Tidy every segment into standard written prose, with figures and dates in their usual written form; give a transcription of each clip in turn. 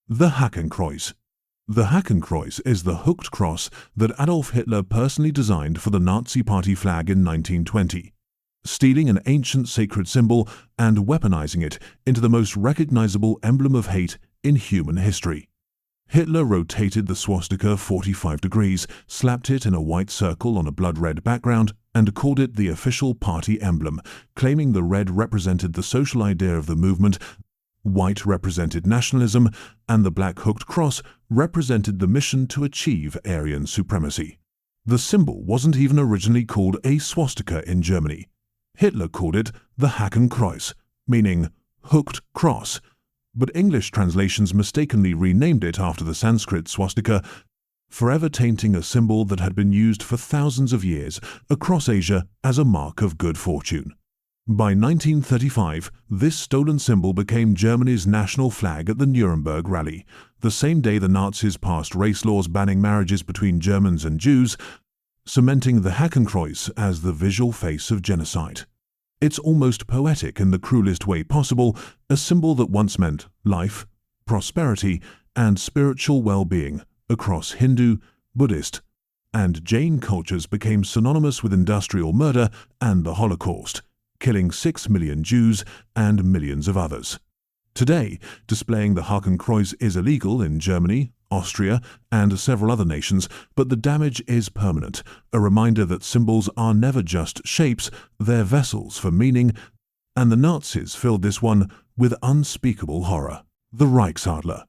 The Hakenkreuz. The Hakenkreuz is the hooked cross that Adolf Hitler personally designed for the Nazi Party flag in 1920, stealing an ancient sacred symbol and weaponizing it into the most recognizable emblem of hate in human history. Hitler rotated the swastika 45 degrees, slapped it in a white circle on a blood-red background, and called it the official party emblem, claiming the red represented the social idea of the movement, white represented nationalism, and the black hooked cross represented the mission to achieve Aryan supremacy. The symbol wasn't even originally called a swastika in Germany. Hitler called it the Hakenkreuz, meaning hooked cross, but English translations mistakenly renamed it after the Sanskrit swastika, forever tainting a symbol that had been used for thousands of years across Asia as a mark of good fortune. By 1935, this stolen symbol became Germany's national flag at the Nuremberg Rally, the same day the Nazis passed race laws banning marriages between Germans and Jews, cementing the Hakenkreuz as the visual face of genocide. It's almost poetic in the cruelest way possible, a symbol that once meant life, prosperity, and spiritual well-being across Hindu, Buddhist, and Jain cultures became synonymous with industrial murder and the Holocaust, killing 6 million Jews and millions of others. Today, displaying the Hakenkreuz is illegal in Germany, Austria, and several other nations, but the damage is permanent, a reminder that symbols are never just shapes, they're vessels for meaning, and the Nazis filled this one with unspeakable horror. The Reichsadler.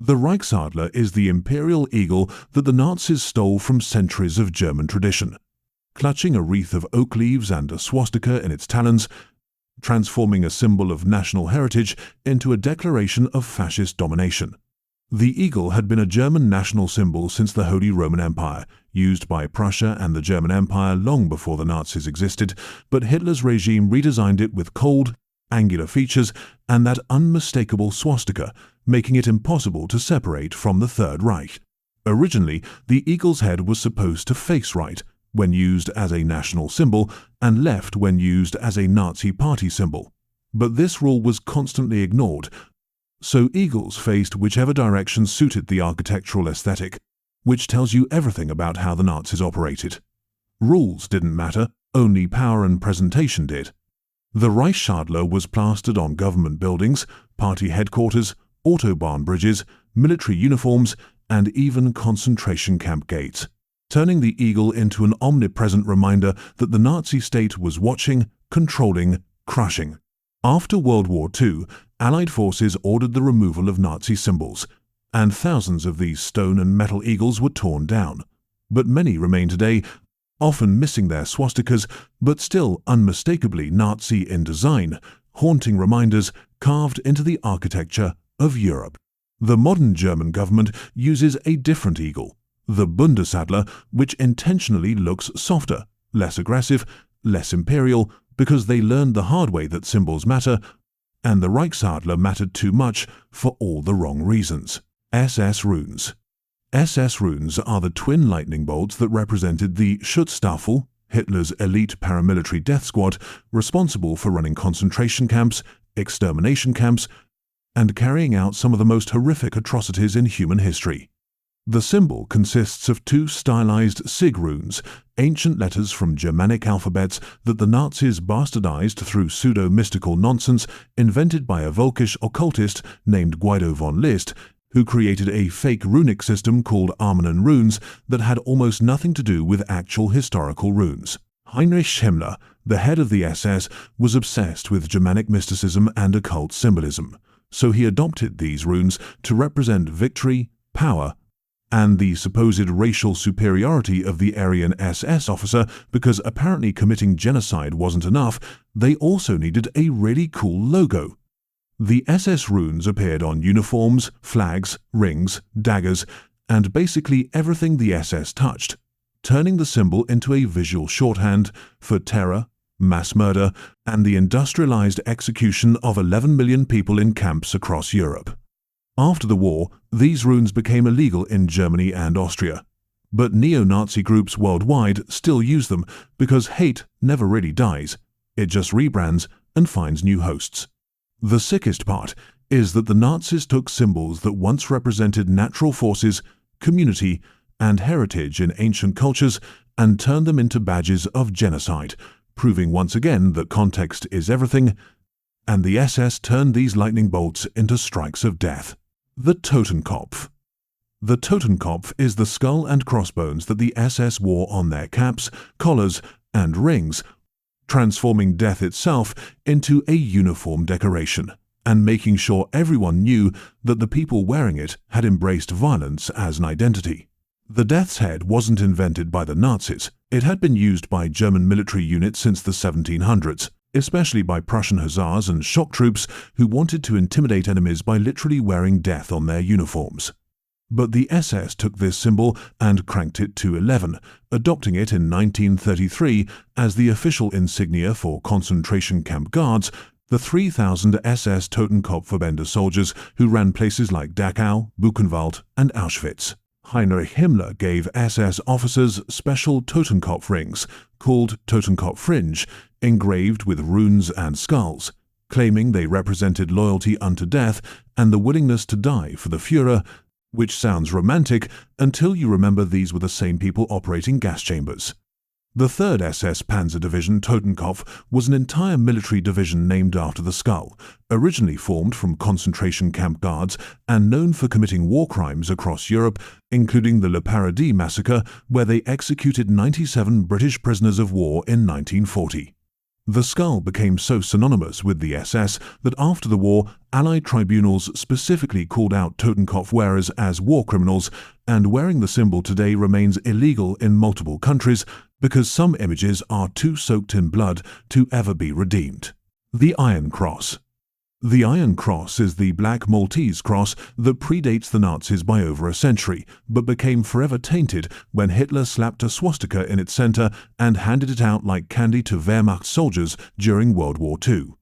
The Reichsadler is the imperial eagle that the Nazis stole from centuries of German tradition, clutching a wreath of oak leaves and a swastika in its talons, transforming a symbol of national heritage into a declaration of fascist domination. The eagle had been a German national symbol since the Holy Roman Empire, used by Prussia and the German Empire long before the Nazis existed, but Hitler's regime redesigned it with cold, angular features and that unmistakable swastika, making it impossible to separate from the Third Reich. Originally, the eagle's head was supposed to face right when used as a national symbol and left when used as a Nazi party symbol. But this rule was constantly ignored, so eagles faced whichever direction suited the architectural aesthetic, which tells you everything about how the Nazis operated. Rules didn't matter, only power and presentation did. The Reichsadler was plastered on government buildings, party headquarters, autobahn bridges, military uniforms, and even concentration camp gates, turning the eagle into an omnipresent reminder that the Nazi state was watching, controlling, crushing. After World War II, Allied forces ordered the removal of Nazi symbols, and thousands of these stone and metal eagles were torn down. But many remain today, often missing their swastikas, but still unmistakably Nazi in design, haunting reminders carved into the architecture of Europe. The modern German government uses a different eagle, the Bundesadler, which intentionally looks softer, less aggressive, less imperial, because they learned the hard way that symbols matter, and the Reichsadler mattered too much for all the wrong reasons. SS runes. SS runes are the twin lightning bolts that represented the Schutzstaffel, Hitler's elite paramilitary death squad, responsible for running concentration camps, extermination camps, and carrying out some of the most horrific atrocities in human history. The symbol consists of 2 stylized sig runes, ancient letters from Germanic alphabets that the Nazis bastardized through pseudo-mystical nonsense invented by a Völkisch occultist named Guido von List, who created a fake runic system called Armanen runes that had almost nothing to do with actual historical runes. Heinrich Himmler, the head of the SS, was obsessed with Germanic mysticism and occult symbolism, so he adopted these runes to represent victory, power, and the supposed racial superiority of the Aryan SS officer, because apparently committing genocide wasn't enough, they also needed a really cool logo. The SS runes appeared on uniforms, flags, rings, daggers, and basically everything the SS touched, turning the symbol into a visual shorthand for terror, mass murder, and the industrialized execution of 11 million people in camps across Europe. After the war, these runes became illegal in Germany and Austria, but neo-Nazi groups worldwide still use them because hate never really dies, it just rebrands and finds new hosts. The sickest part is that the Nazis took symbols that once represented natural forces, community, and heritage in ancient cultures and turned them into badges of genocide, proving once again that context is everything, and the SS turned these lightning bolts into strikes of death. The Totenkopf. The Totenkopf is the skull and crossbones that the SS wore on their caps, collars, and rings, transforming death itself into a uniform decoration, and making sure everyone knew that the people wearing it had embraced violence as an identity. The death's head wasn't invented by the Nazis. It had been used by German military units since the 1700s, especially by Prussian hussars and shock troops who wanted to intimidate enemies by literally wearing death on their uniforms. But the SS took this symbol and cranked it to 11, adopting it in 1933 as the official insignia for concentration camp guards, the 3,000 SS Totenkopfverbände soldiers who ran places like Dachau, Buchenwald, and Auschwitz. Heinrich Himmler gave SS officers special Totenkopf rings, called Totenkopf fringe, engraved with runes and skulls, claiming they represented loyalty unto death and the willingness to die for the Führer, which sounds romantic until you remember these were the same people operating gas chambers. The 3rd SS Panzer Division Totenkopf was an entire military division named after the skull, originally formed from concentration camp guards and known for committing war crimes across Europe, including the Le Paradis massacre, where they executed 97 British prisoners of war in 1940. The skull became so synonymous with the SS that after the war, Allied tribunals specifically called out Totenkopf wearers as war criminals, and wearing the symbol today remains illegal in multiple countries because some images are too soaked in blood to ever be redeemed. The Iron Cross. The Iron Cross is the Black Maltese cross that predates the Nazis by over a century, but became forever tainted when Hitler slapped a swastika in its center and handed it out like candy to Wehrmacht soldiers during World War II.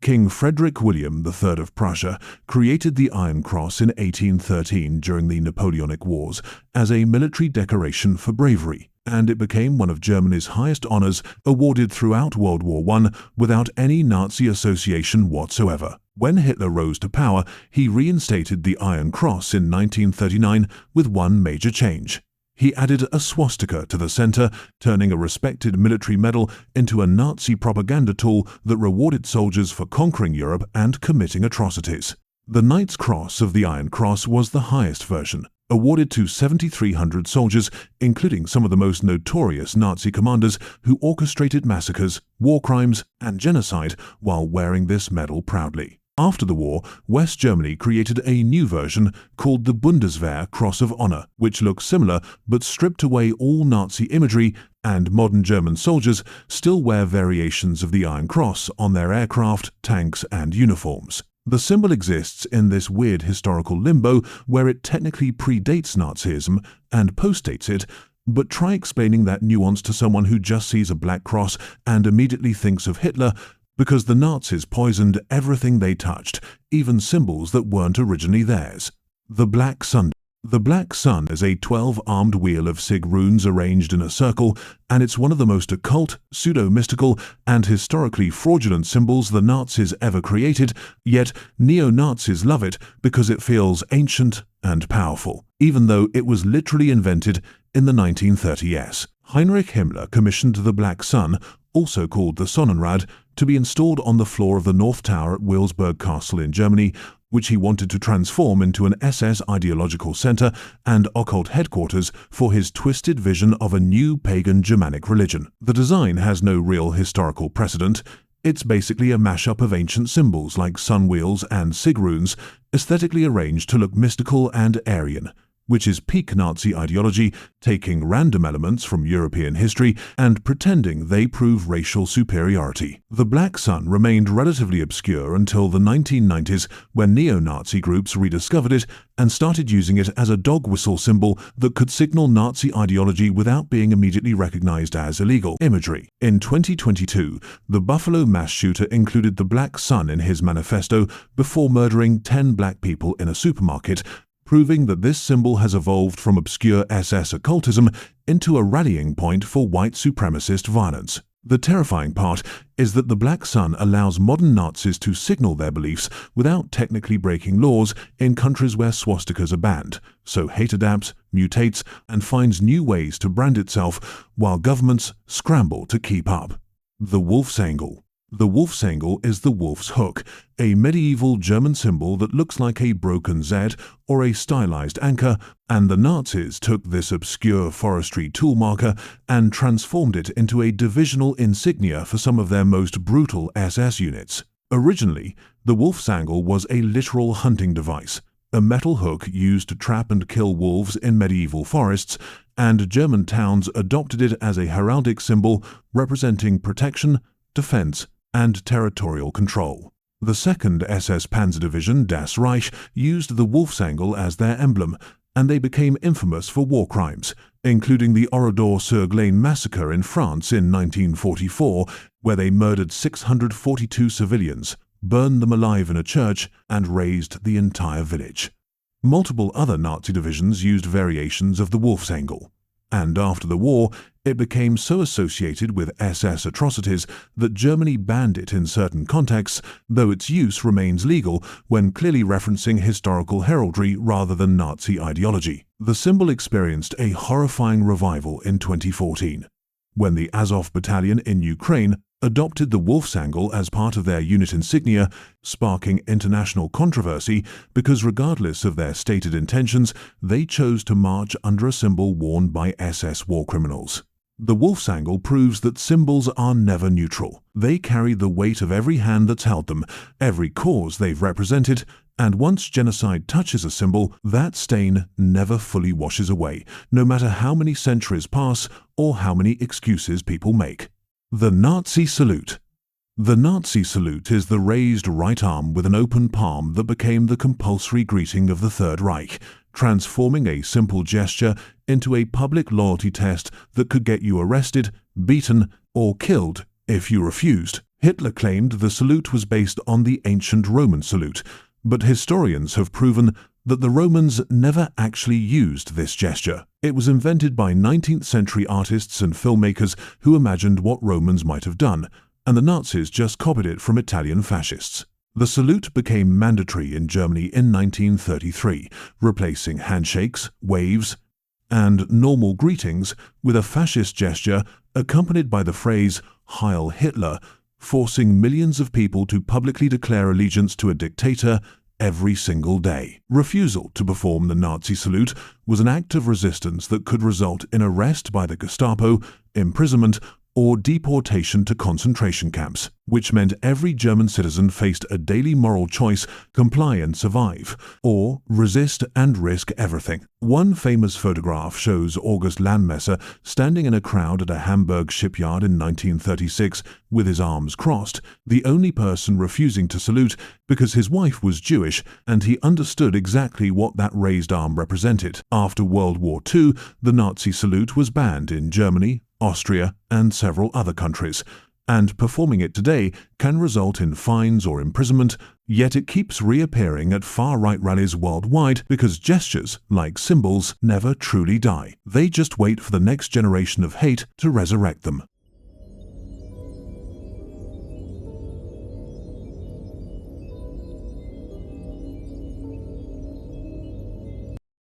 King Frederick William III of Prussia created the Iron Cross in 1813 during the Napoleonic Wars as a military decoration for bravery, and it became one of Germany's highest honors awarded throughout World War I without any Nazi association whatsoever. When Hitler rose to power, he reinstated the Iron Cross in 1939 with one major change. He added a swastika to the center, turning a respected military medal into a Nazi propaganda tool that rewarded soldiers for conquering Europe and committing atrocities. The Knight's Cross of the Iron Cross was the highest version, awarded to 7,300 soldiers, including some of the most notorious Nazi commanders who orchestrated massacres, war crimes, and genocide while wearing this medal proudly. After the war, West Germany created a new version called the Bundeswehr Cross of Honor, which looks similar but stripped away all Nazi imagery, and modern German soldiers still wear variations of the Iron Cross on their aircraft, tanks, and uniforms. The symbol exists in this weird historical limbo where it technically predates Nazism and postdates it, but try explaining that nuance to someone who just sees a black cross and immediately thinks of Hitler, because the Nazis poisoned everything they touched, even symbols that weren't originally theirs. The Black Sun. The Black Sun is a 12-armed wheel of Sig runes arranged in a circle, and it's one of the most occult, pseudo-mystical, and historically fraudulent symbols the Nazis ever created, yet neo-Nazis love it because it feels ancient and powerful, even though it was literally invented in the 1930s. Heinrich Himmler commissioned the Black Sun, also called the Sonnenrad, to be installed on the floor of the North Tower at Wilsburg Castle in Germany, which he wanted to transform into an SS ideological center and occult headquarters for his twisted vision of a new pagan Germanic religion. The design has no real historical precedent. It's basically a mashup of ancient symbols like sun wheels and sig runes, aesthetically arranged to look mystical and Aryan, which is peak Nazi ideology, taking random elements from European history and pretending they prove racial superiority. The Black Sun remained relatively obscure until the 1990s, when neo-Nazi groups rediscovered it and started using it as a dog whistle symbol that could signal Nazi ideology without being immediately recognized as illegal imagery. In 2022, the Buffalo mass shooter included the Black Sun in his manifesto before murdering 10 black people in a supermarket, proving that this symbol has evolved from obscure SS occultism into a rallying point for white supremacist violence. The terrifying part is that the Black Sun allows modern Nazis to signal their beliefs without technically breaking laws in countries where swastikas are banned, so hate adapts, mutates, and finds new ways to brand itself while governments scramble to keep up. The Wolfsangel. The Wolfsangel is the wolf's hook, a medieval German symbol that looks like a broken Z or a stylized anchor, and the Nazis took this obscure forestry tool marker and transformed it into a divisional insignia for some of their most brutal SS units. Originally, the Wolfsangel was a literal hunting device, a metal hook used to trap and kill wolves in medieval forests, and German towns adopted it as a heraldic symbol representing protection, defense, and territorial control. The 2nd SS Panzer Division, Das Reich, used the Wolfsangel as their emblem, and they became infamous for war crimes, including the Oradour-sur-Glane massacre in France in 1944, where they murdered 642 civilians, burned them alive in a church, and razed the entire village. Multiple other Nazi divisions used variations of the Wolfsangel, and after the war, it became so associated with SS atrocities that Germany banned it in certain contexts, though its use remains legal when clearly referencing historical heraldry rather than Nazi ideology. The symbol experienced a horrifying revival in 2014, when the Azov Battalion in Ukraine adopted the Wolfsangel as part of their unit insignia, sparking international controversy because regardless of their stated intentions, they chose to march under a symbol worn by SS war criminals. The Wolfsangel proves that symbols are never neutral. They carry the weight of every hand that's held them, every cause they've represented, and once genocide touches a symbol, that stain never fully washes away, no matter how many centuries pass or how many excuses people make. The Nazi salute. The Nazi salute is the raised right arm with an open palm that became the compulsory greeting of the Third Reich, transforming a simple gesture into a public loyalty test that could get you arrested, beaten, or killed if you refused. Hitler claimed the salute was based on the ancient Roman salute, but historians have proven that the Romans never actually used this gesture. It was invented by 19th century artists and filmmakers who imagined what Romans might have done, and the Nazis just copied it from Italian fascists. The salute became mandatory in Germany in 1933, replacing handshakes, waves, and normal greetings with a fascist gesture accompanied by the phrase "Heil Hitler," forcing millions of people to publicly declare allegiance to a dictator every single day. Refusal to perform the Nazi salute was an act of resistance that could result in arrest by the Gestapo, imprisonment, or deportation to concentration camps, which meant every German citizen faced a daily moral choice: comply and survive, or resist and risk everything. One famous photograph shows August Landmesser standing in a crowd at a Hamburg shipyard in 1936 with his arms crossed, the only person refusing to salute because his wife was Jewish and he understood exactly what that raised arm represented. After World War II, the Nazi salute was banned in Germany, Austria, and several other countries, and performing it today can result in fines or imprisonment, yet it keeps reappearing at far-right rallies worldwide because gestures, like symbols, never truly die. They just wait for the next generation of hate to resurrect them.